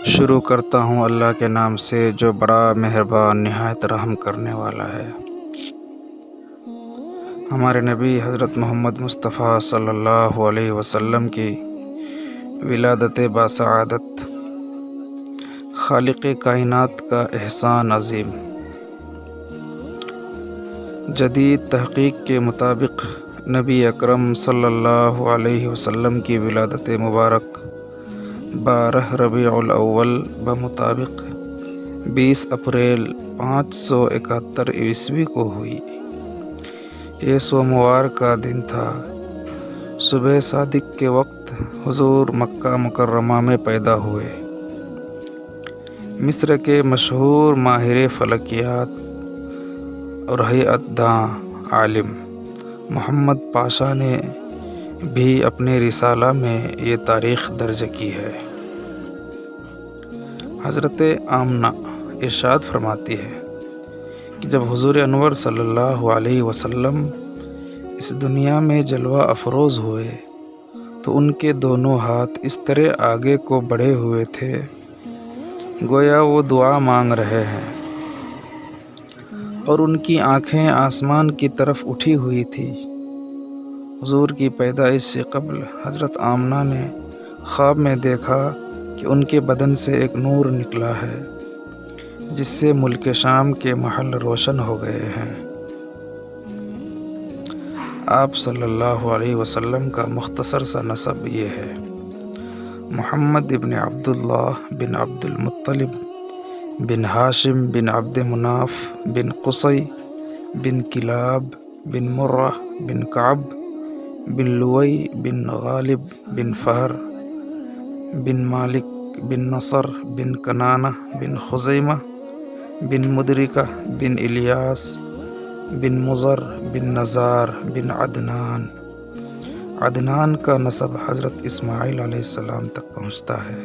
شروع کرتا ہوں اللہ کے نام سے جو بڑا مہربان نہایت رحم کرنے والا ہے۔ ہمارے نبی حضرت محمد مصطفیٰ صلی اللہ علیہ وسلم کی ولادت باسعادت خالق کائنات کا احسان عظیم۔ جدید تحقیق کے مطابق نبی اکرم صلی اللہ علیہ وسلم کی ولادت مبارک 12 ربیع الاول بمطابق 20 اپریل 571 عیسوی کو ہوئی۔ یہ سوموار کا دن تھا۔ صبح صادق کے وقت حضور مکہ مکرمہ میں پیدا ہوئے۔ مصر کے مشہور ماہر فلکیات اور ہیئت داں عالم محمد پاشا نے بھی اپنے رسالہ میں یہ تاریخ درج کی ہے۔ حضرت آمنہ ارشاد فرماتی ہے کہ جب حضور انور صلی اللہ علیہ وسلم اس دنیا میں جلوہ افروز ہوئے تو ان کے دونوں ہاتھ اس طرح آگے کو بڑھے ہوئے تھے گویا وہ دعا مانگ رہے ہیں، اور ان کی آنکھیں آسمان کی طرف اٹھی ہوئی تھی۔ حضور کی پیدائش سے قبل حضرت آمنہ نے خواب میں دیکھا کہ ان کے بدن سے ایک نور نکلا ہے جس سے ملک شام کے محل روشن ہو گئے ہیں۔ آپ صلی اللہ علیہ وسلم کا مختصر سا نسب یہ ہے: محمد ابن عبداللہ بن عبد المطلب بن ہاشم بن عبد مناف بن قصی بن کلاب بن مرہ بن کعب بن لوئی بن غالب بن فہر بن مالک بن نصر بن کنانہ بن خزیمہ بن مدرکہ بن الیاس بن مضر بن نزار بن عدنان۔ عدنان کا نسب حضرت اسماعیل علیہ السلام تک پہنچتا ہے۔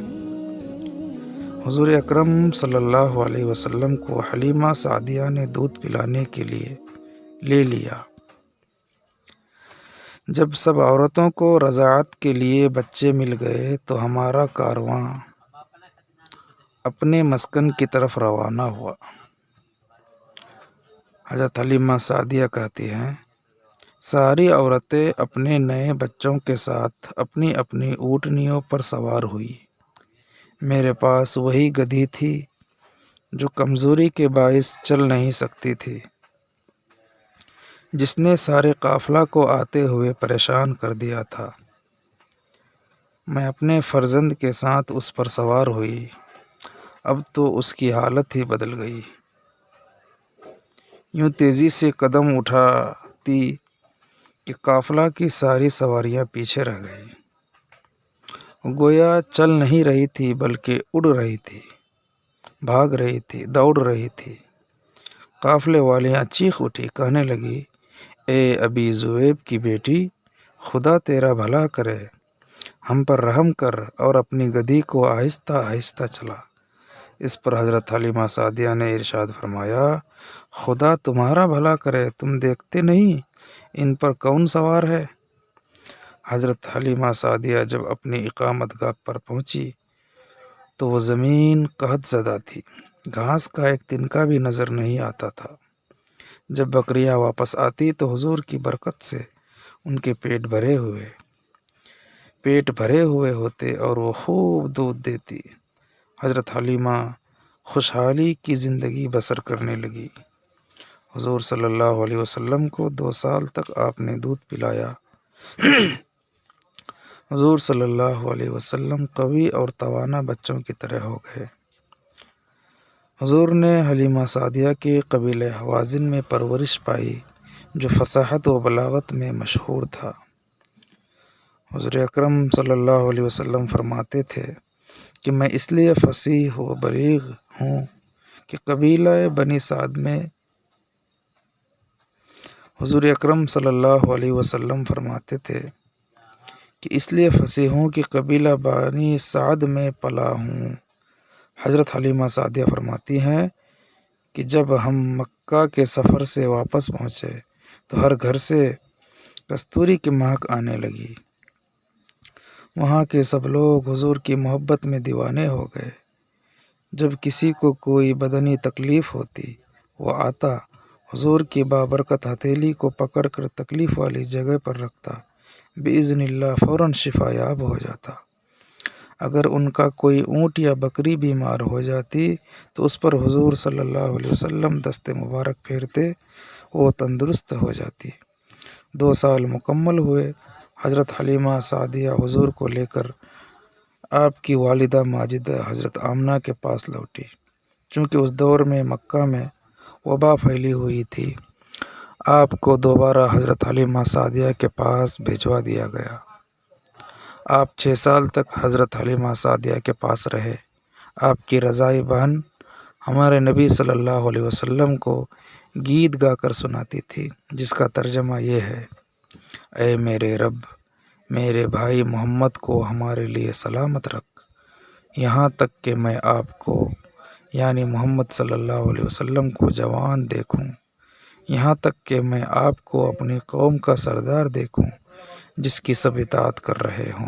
حضور اکرم صلی اللہ علیہ وسلم کو حلیمہ سعدیہ نے دودھ پلانے کے لیے لے لیا۔ جب سب عورتوں کو رضاعت کے لیے بچے مل گئے تو ہمارا کارواں اپنے مسکن کی طرف روانہ ہوا۔ حضرت حلیمہ سعدیہ کہتی ہیں، ساری عورتیں اپنے نئے بچوں کے ساتھ اپنی اپنی اونٹنیوں پر سوار ہوئی۔ میرے پاس وہی گدھی تھی جو کمزوری کے باعث چل نہیں سکتی تھی، جس نے سارے قافلہ کو آتے ہوئے پریشان کر دیا تھا۔ میں اپنے فرزند کے ساتھ اس پر سوار ہوئی۔ اب تو اس کی حالت ہی بدل گئی۔ یوں تیزی سے قدم اٹھاتی کہ قافلہ کی ساری سواریاں پیچھے رہ گئی۔ گویا چل نہیں رہی تھی بلکہ اڑ رہی تھی، بھاگ رہی تھی، دوڑ رہی تھی۔ قافلے والیاں چیخ اٹھی، کہنے لگی، اے ابی ذؤیب کی بیٹی، خدا تیرا بھلا کرے، ہم پر رحم کر اور اپنی گدھی کو آہستہ آہستہ چلا۔ اس پر حضرت حلیمہ سعدیہ نے ارشاد فرمایا، خدا تمہارا بھلا کرے، تم دیکھتے نہیں ان پر کون سوار ہے؟ حضرت حلیمہ سعدیہ جب اپنی اقامت گاہ پر پہنچی تو وہ زمین قحط زدہ تھی، گھاس کا ایک تنکا بھی نظر نہیں آتا تھا۔ جب بکریاں واپس آتی تو حضور کی برکت سے ان کے پیٹ بھرے ہوئے ہوتے اور وہ خوب دودھ دیتی۔ حضرت حلیمہ خوشحالی کی زندگی بسر کرنے لگی۔ حضور صلی اللہ علیہ وسلم کو 2 سال تک آپ نے دودھ پلایا۔ حضور صلی اللہ علیہ وسلم قوی اور توانا بچوں کی طرح ہو گئے۔ حضور نے حلیمہ سعدیہ کے قبیلہ حوازن میں پرورش پائی جو فصاحت و بلاغت میں مشہور تھا۔ حضور اکرم صلی اللہ علیہ وسلم فرماتے تھے کہ میں اس لیے فصیح و بلیغ ہوں کہ قبیلہ بنی سعد میں حضور اکرم صلی اللہ علیہ وسلم فرماتے تھے کہ اس لیے فصیح ہوں کہ قبیلہ بنی سعد میں پلا ہوں۔ حضرت حلیمہ سعدیہ فرماتی ہیں کہ جب ہم مکہ کے سفر سے واپس پہنچے تو ہر گھر سے کستوری کی مہک آنے لگی۔ وہاں کے سب لوگ حضور کی محبت میں دیوانے ہو گئے۔ جب کسی کو کوئی بدنی تکلیف ہوتی وہ آتا، حضور کی بابرکت ہتھیلی کو پکڑ کر تکلیف والی جگہ پر رکھتا، بِإِذْنِ اللہ فوراً شفا یاب ہو جاتا۔ اگر ان کا کوئی اونٹ یا بکری بیمار ہو جاتی تو اس پر حضور صلی اللہ علیہ وسلم دست مبارک پھیرتے، وہ تندرست ہو جاتی۔ 2 سال مکمل ہوئے، حضرت حلیمہ سعدیہ حضور کو لے کر آپ کی والدہ ماجدہ حضرت آمنہ کے پاس لوٹی۔ چونکہ اس دور میں مکہ میں وبا پھیلی ہوئی تھی، آپ کو دوبارہ حضرت حلیمہ سعدیہ کے پاس بھیجوا دیا گیا۔ آپ 6 سال تک حضرت حلیمہ سعدیہ کے پاس رہے۔ آپ کی رضائی بہن ہمارے نبی صلی اللہ علیہ وسلم کو گیت گا کر سناتی تھی، جس کا ترجمہ یہ ہے: اے میرے رب، میرے بھائی محمد کو ہمارے لیے سلامت رکھ، یہاں تک کہ میں آپ کو یعنی محمد صلی اللہ علیہ وسلم کو جوان دیکھوں، یہاں تک کہ میں آپ کو اپنی قوم کا سردار دیکھوں جس کی سب اطاعت کر رہے ہوں۔